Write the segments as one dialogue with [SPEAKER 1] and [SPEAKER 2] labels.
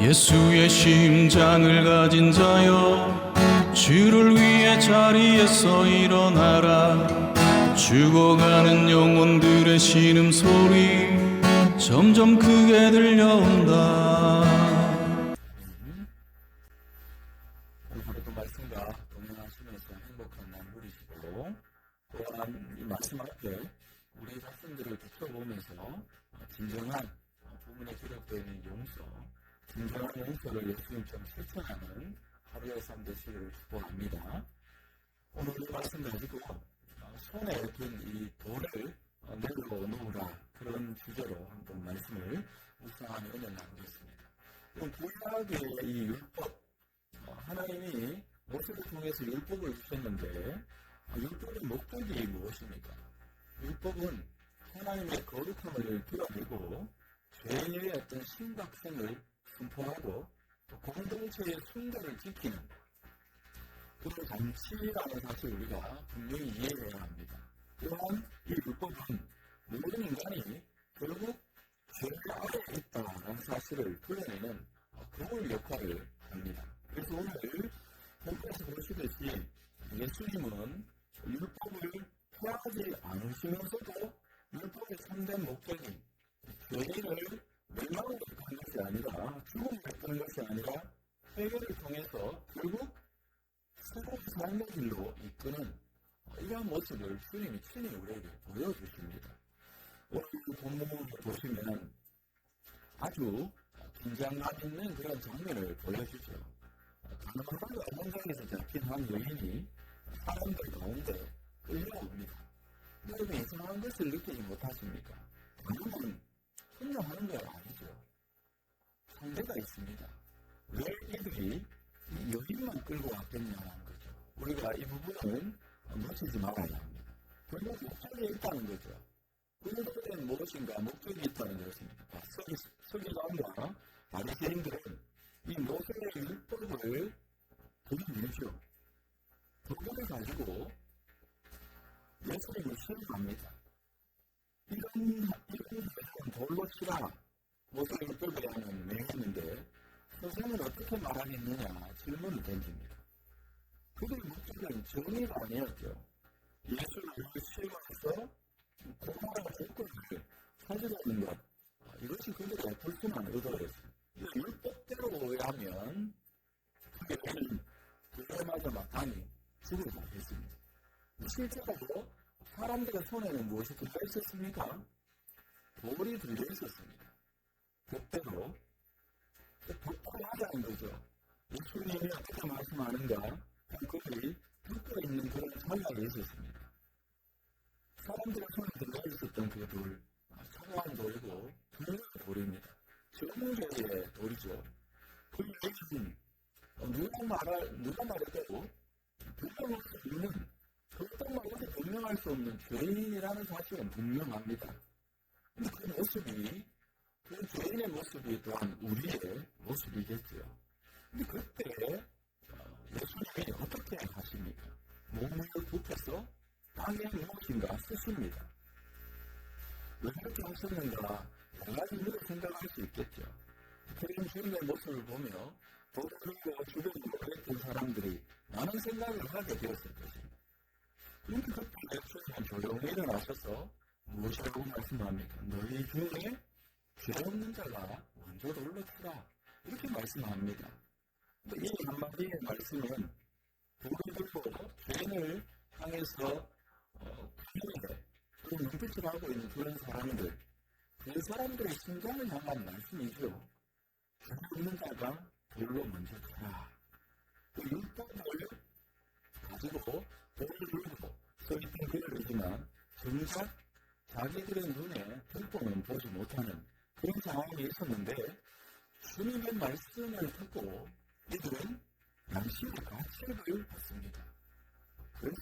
[SPEAKER 1] 예수의 심장을 가진 자여, 주를 위해 자리에서 일어나라. 죽어가는 영혼들의 신음소리 점점 크게 들려온다.
[SPEAKER 2] 오늘도 말씀과 동행하시면서 행복한 날 누리시고, 또한 이 말씀 앞에 우리 자신들을 비춰보면서 진정한 부분에 기록되어 있는 용서, 진정한 용서를 예수님처럼 실천하는 하루의 삶 되시기를 축복합니다. 오늘 이 말씀 가지고 손에 든 이 돌을 내려놓으라, 그런 주제로 한번 말씀을 묵상하며 은혜를 나누겠습니다. 구약의 이 율법, 하나님이 모세를 통해서 율법을 주셨는데, 율법의 목적이 무엇입니까? 율법은 하나님의 거룩함을 드러내고 죄의 어떤 심각성을 선포하고 공동체의 순결을 지키는 그런 장치라는 사실을 우리가 분명히 이해해야 합니다. 또한 이 율법은 모든 인간이 결국 죄 아래에 있다는 사실을 드러내는 그런 역할을 합니다. 그래서 오늘 본문에서 보시듯이 예수님은 율법을 폐하지 않으시면서도 율법의 참된 목적인 죄인을 멸망으로 이끄는 것이 아니라, 죽음을 이끄는 것이 아니라 회개를 통해서 결국 새로운 삶의 길로 이끄는 이러한 모습을 주님이 친히 우리에게 보여주십니다. 오늘 본문을 보시면 아주 긴장감 있는 그런 장면을 보여주죠. 가나안과 현장에서 잡힌 한 여인이 사람들 가운데 끌려옵니다. 여러분, 이상한 것을 느끼지 못하십니까? 여러분, 혼자 하는 건 아니죠. 상대가 있습니다. 왜 이들이 이 여인만 끌고 왔겠냐는 거죠. 우리가 이 부분은 놓치지 말아야 합니다. 결국 목적이 있다는 거죠. 그들은 무엇인가 목적이 있다는 것입니다. 서기관과 바리새인들은 이 모세의 율법을 들이밀죠. 그것을 가지고 예수님을 시험합니다. 이런 돌로 치라, 모세의 율법에 하는 내용인데 선생은 어떻게 말하겠느냐 질문을 던집니다. 그들의 목적은 정의가 아니었죠. 예수를 시험해서 고마운 조건을 찾으려는 것, 이것이 그들의 불순한 의도였습니다. 율법대로 의하면 그게 불려마저 마땅히 죽을 뻔했습니다. 실제로 사람들의 손에는 무엇이 들려 있었습니까? 돌이 들려 있었습니다. 그때로 듣고 하자는 거죠. 예수님이 어떻게 말씀하는가, 그들이 듣고 있는 그런 전략이 있었습니다. 사람들의 손에 들려 있었던 그 돌, 청한 돌이고 불륜의 돌입니다. 정죄의 돌이죠. 그 얘기는 누가 말해도 분명할 수 있는, 그것만으로 분명할 수 없는 죄인이라는 사실은 분명합니다. 근데 그 모습이, 그 죄인의 모습이 또한 우리의 모습이겠죠. 근데 그때 예수님이 어떻게 하십니까? 몸을 굽혀서 땅에 무엇인가 쓰십니다. 왜 그렇게 하셨는가? 여러 가지 이유를 생각할 수 있겠죠. 그런 주님의 모습을 보며 도리고 주변에 오래된 사람들이 많은 생각을 하게 되었을 것입니다. 그런데 그때 예수님은 조용히 일어나셔서 무엇이라고 말씀합니까? 너희 중에 죄 없는 자가 먼저 돌로 치라, 이렇게 말씀합니다. 이 한마디의 말씀은 돌을 들고 죄인을 향해서 그런 눈빛을 하고 있는 그런 사람들, 그 사람들의 심장을 향한 말씀이죠. 죄 없는 자가 돌로 먼저 쳐라. 그 율법을 가지고 돌을 들고 서 있던 그들이지만 정작 자기들의 눈에 율법은 보지 못하는 그런 상황이 있었는데, 주님의 말씀을 듣고 이들은 양심의 가책을 받습니다. 그래서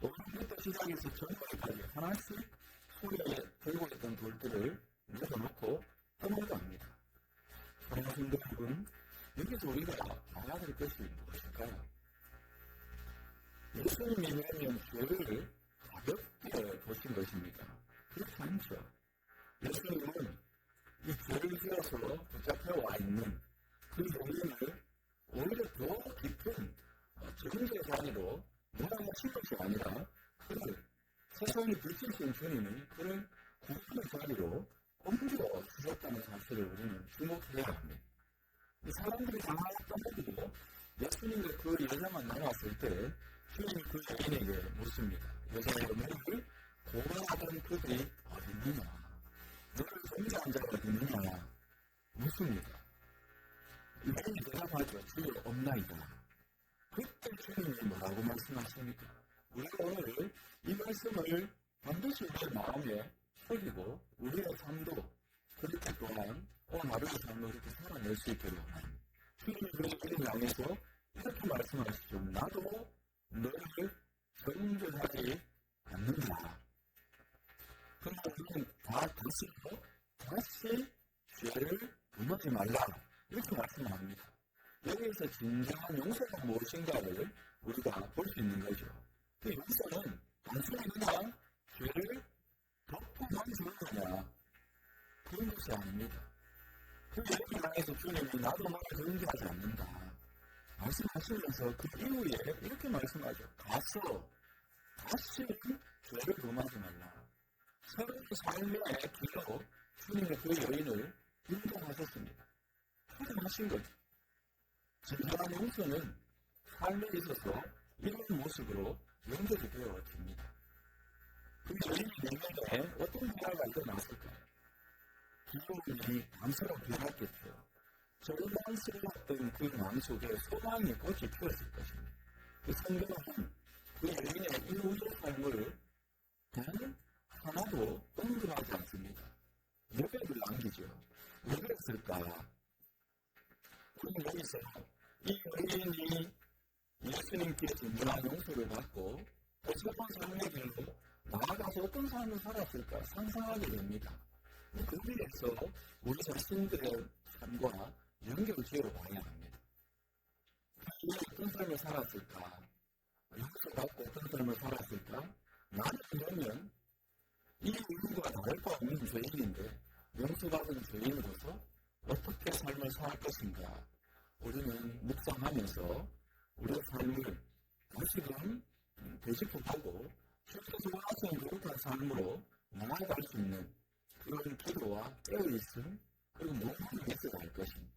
[SPEAKER 2] 오늘부터 시작해서 전날까지 하나씩 손에 들고 있던 돌들을 내려놓고 떠나갑니다. 사랑하는 여러분, 여기서 우리가 알아야 될 것이 무엇일까요? 예수님이 왜냐면 죄를 가볍게 보신 것입니까? 그렇지 않죠. 예수님은 이 죄를 지어서 붙잡혀 와 있는 그 요인을 오히려 더 깊은 적응의 단위로 몰아가신 것이 아니라 그를 세상에 불치신 주님이 그를 구원의 자리로 옮겨 주셨다는 사실을 우리는 주목해야 합니다. 이 사람들이 당황했던 것이고 예수님과 그 여자만 나왔을 때 주님이 그 여인에게 묻습니다. 여자여 너를 고발하던 그들이 어디 있느냐? 너를 존재한 자가 어디 있느냐? 묻습니다. 여인이 대답하죠. 주여 없나이다. 그때 주님이 뭐라고 말씀하십니까? 우리가 오늘 이 말씀을 반드시 우리의 마음에 새기고 우리의 삶도 그렇게 또한 오늘 하루의 삶을 이렇게 살아낼 수 있도록 합니다. 주님이 우리를 향해서 이렇게 말씀하시죠. 나도 너를 정죄하지 않는다. 그러나 우리는 다시 죄를 범하지 말라. 이렇게 말씀합니다. 여기에서 진정한 용서가 무엇인가를 우리가 볼 수 있는 거죠. 그 용서는 단순히 그냥 죄를 덮고만 주는 거냐 그런 것이 아닙니다. 그 얘기를 향해서 주님이 나도 너를 정죄하지 않는다 말씀하시면서 그 이후에 이렇게 말씀하죠. 가서 다시는 죄를 범하지 말라. 새로운 삶의 길로 주님의 그 여인을 인도하셨습니다. 확인하신 거죠. 진정한 용서는 삶에 있어서 이런 모습으로 연결이 되어집니다. 그 여인의 내면에 어떤 변화가 일어났을까요? 기쁨이 감사로 변했겠죠. 절망스러웠던 그 마음속에 소망이 꽃이 피었을 것입니다. 그 성경은 그 여인의 이후의 삶을 단 하나도 언급하지 않습니다. 여백을 남기죠. 왜 그랬을까? 우리는 여기서 이 여인이 예수님께 진정한 용서를 받고 그 새로운 삶의 길로 나아가서 어떤 삶을 살았을까 상상하게 됩니다. 그 위에서 우리 자신들의 삶과 연결을 지어 봐야 합니다. 어떤 삶을 살았을까? 용서받고 어떤 삶을 살았을까? 나는 그러면 이 이유가 다를 바 없는 죄인인데 용서받은 죄인으로서 어떻게 삶을 살 것인가? 우리는 묵상하면서 우리의 삶을 다시금 되짚어보고 주께서 원하시는 거룩한 삶으로 나아갈 수 있는 그런 기도와 깨어있음 그리고 몸을 위해서 갈 것입니다.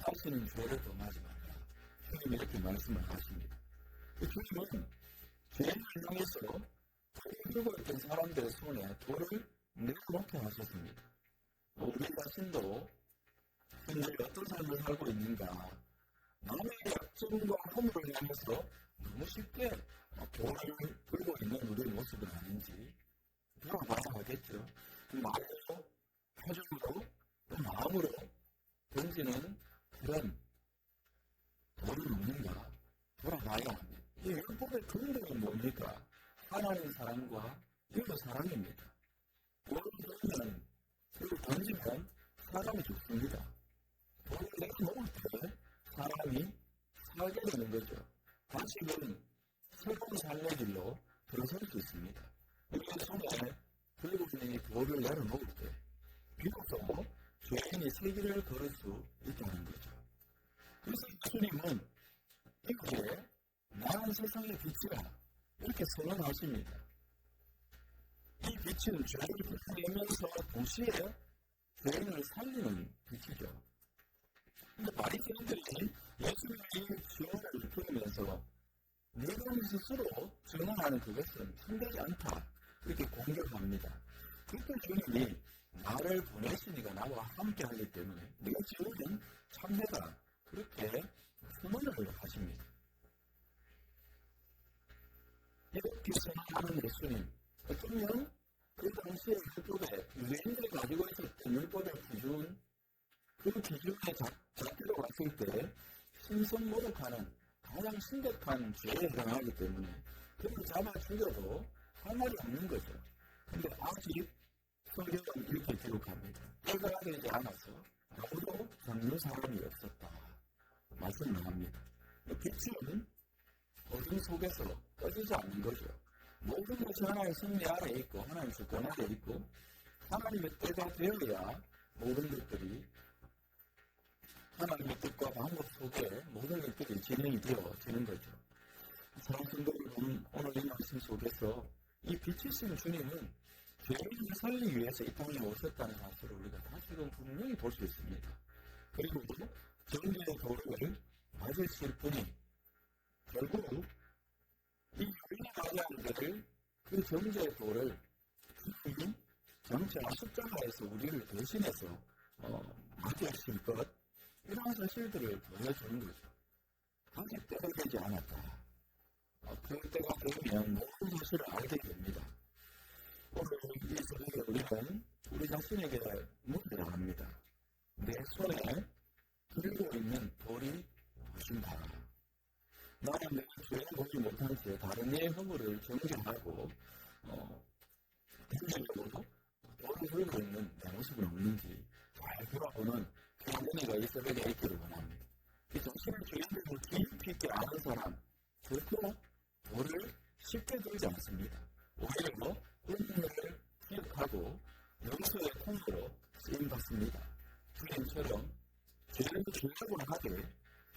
[SPEAKER 2] 다시는 죄를 범하지 말라. 주님이 이렇게 말씀을 하십니다. 주님은 죄인을 향해서 들고 있던 사람들의 손에 돌을 내려놓게 하셨습니다. 우리 자신도 현재 어떤 삶을 살고 있는가 남의 약점과 허물을 향해서 너무 쉽게 돌을 들고 있는 우리의 모습은 아닌지 돌아봐야 하겠죠. 말로, 표정으로, 또 마음으로 던지는 그런 돌을 놓는가 돌아봐야 합니다. 이 율법의 근본이 뭡니까? 하나님 사랑과 이웃 사랑입니다. 돌을 들면 그리고 던지면 사람이 죽습니다. 돌을 내려놓을 때 사람이 살게 되는 거죠. 다시금 새로운 삶의 길로 들어설 수 있습니다. 우리의 손에 들고 있는 이 돌을 내려놓을 때 비로소 죄인이 새 길을 걸을 수 있다는 거죠. 그래서 예수님은 이렇게 나은 세상의 빛이라 이렇게 선언하십니다. 이 빛은 죄를 벗어내면서 동시에 죄인을 살리는 빛이죠. 근데 바리새인들이 예수님의 증언을 들으면서 네가 스스로 증언하는 그것은 참되지 않다 이렇게 공격합니다. 그때 주님이 나를 보내시니가 나와 함께 하기 때문에 네 증언은 참되다 그렇게 선언을 하십니다. 이렇게 선언하는 예수님 어쩌면 그 당시에 율법에 유대인들이 가지고 있었던 율법의 기준 그 기준에 잡히러 갔을 때 신성모독하는 가장 심각한 죄에 해당하기 때문에 그를 잡아 죽여도 할 말이 없는 거죠. 근데 아직 성경은 이렇게 기록합니다. 때가 되지 않아서 아무도 잡는 사람이 없었다. 말씀을 합니다. 빛은 어둠 속에서 꺼지지 않는 거죠. 모든 것이 하나님의 승리 아래 있고 하나님의 주권 아래 있고 하나님의 때가 되어야 모든 것들이 하나님의 뜻과 방법 속에 모든 것들이 진행이 되어지는 거죠. 사랑하는 성도 여러분, 오늘 이 말씀 속에서 이 빛이신 주님은 죄인을 살리기 위해서 이 땅에 오셨다는 사실을 우리가 다시금 분명히 볼 수 있습니다. 그리고 정죄의 도를 맞으실 분이 결국 이 죄인을 맞이하는 것을 그 정죄의 도를 장차 십자가에서 우리를 대신해서 맞이하실 것, 이런 사실들을 보여주는 거죠. 아직 때가 되지 않았다. 그 때가 되면 모든 사실을 알게 됩니다. 오늘 이 새벽에 우리는 우리 자신에게 묻어야 합니다. 내 손에 들고 있는 돌이 무엇인가? 나는 내가 죄를 보지 못한 채 다른 이의 허물을 정죄하고 현실적으로 돌을 들고 있는 내 모습은 없는지 잘 돌아보는 그런 은혜가 이 새벽에 있기를 원합니다. 이 정신의 죄인들을 깊이 있게 아는 사람, 절대로 돌을 쉽게 들지 않습니다. 오히려 은혜를 기억하고 용서의 통로로 쓰임받습니다. 주님처럼 죄를 죄악으로 하되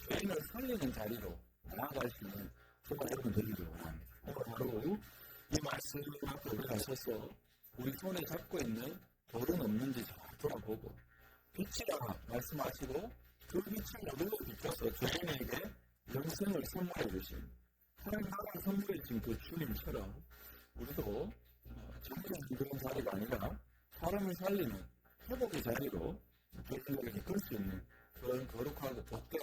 [SPEAKER 2] 죄인을 살리는 자리로 나아갈 수 있는 저와 여러분 되기를 원합니다. 오늘 하루 이 말씀을 앞에 우리가 서서 우리 손에 잡고 있는 돌은 없는지 잘 돌아보고 빛이라 말씀하시고 그 빛을 모두로 비춰서 죄인에게 영생을 선물해 주신 하나님 나라를 선물해 주신 그 주님처럼 우리도 정죄하는 그런 자리가 아니라 사람을 살리는 회복의 자리로 죄인들에게 끌 수 있는 그런 거룩하고 복된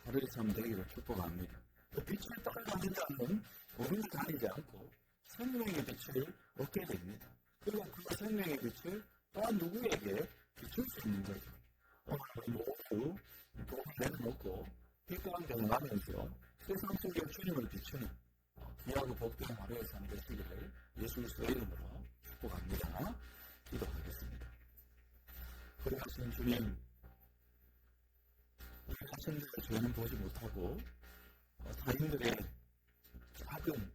[SPEAKER 2] 하루의 삶 되기를 축복합니다. 그 빛을 따라다니지 않는 우리를 다니지 않고 생명의 빛을 얻게 됩니다. 그리고 그 생명의 빛을 또한 누구에게 비출 수 있는 거죠. 오늘 모두 돈을 내려놓고 빛 가운데 나가면서 세상 속에 주님을 비추는 귀하고 복된 하루의 삶 되시기를 예수 그리스도의 이름으로 축복합니다. 기도하겠습니다. 그러하신 주님, 우리 자신들의 죄는 보지 못하고 타인들의 작은,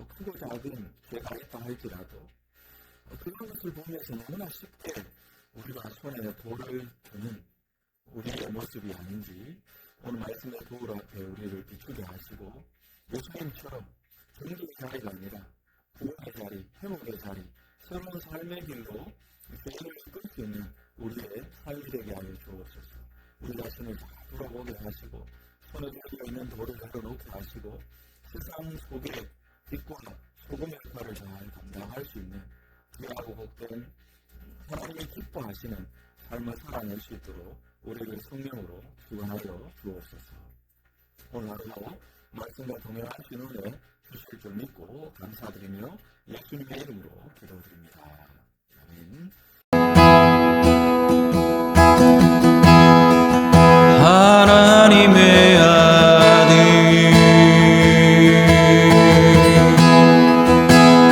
[SPEAKER 2] 크고 작은 죄가 있다 할지라도 그런 것을 보면서 너무나 쉽게 우리가 손에 돌을 드는 우리의 모습이 아닌지 오늘 말씀의 도울 앞에 우리를 비추게 하시고 예수님처럼 정죄의 자리가 아니라 구원의 자리, 회복의 자리, 새로운 삶의 길로 죄인을 이끌 수 있는 우리의 삶이 되게 하여 주옵소서. 우리 자신을 잘 돌아보게 하시고 손에 들고 있는 돌을 내려놓게 하시고 세상 속에 빛과 소금의 역할을 잘 감당할 수 있는 귀하고 복된 하나님이 기뻐하시는 삶을 살아낼 수 있도록 우리를 성령으로 주관하여 주옵소서. 오늘 하루도 말씀과 동행하신 은혜 주실 줄 믿고 감사드리며 예수님의 이름으로 기도드립니다. 아멘.
[SPEAKER 1] 하나님의 아들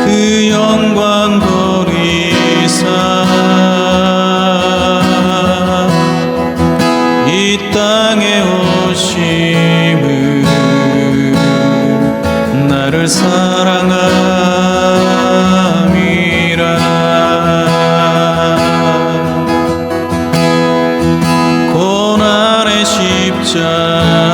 [SPEAKER 1] 그 영광 버리사 이 땅에 오심을 나를 사랑함이라 고난의 십자가